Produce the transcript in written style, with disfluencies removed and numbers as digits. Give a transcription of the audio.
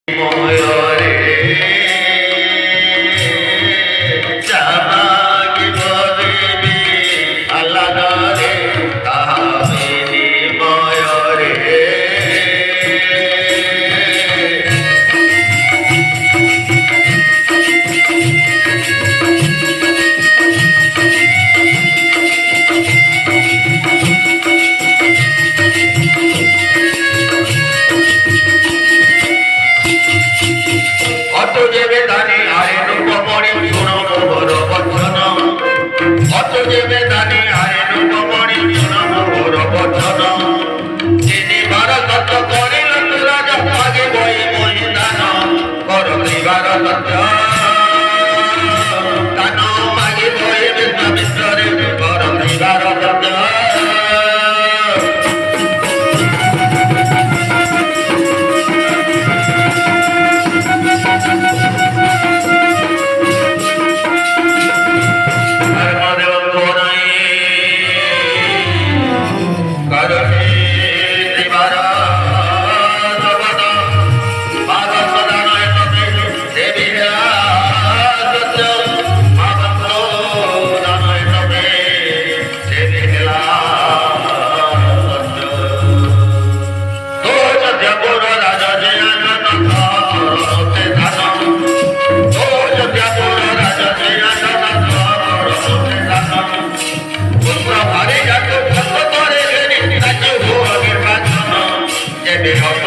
ময়রে চামাকি বদেবী আলাদা রে কামিনী ময়রে অত দেবে দানি আরে রূপমণি শুনো মোহর বচন অত দেবে দানি আরে রূপমণি শুনো মোহর বচন তিনি ভারত করিল রাজা আগে বই মহিদান কর ভারত দান মাগে বই বিশ্বরে কর ভারত They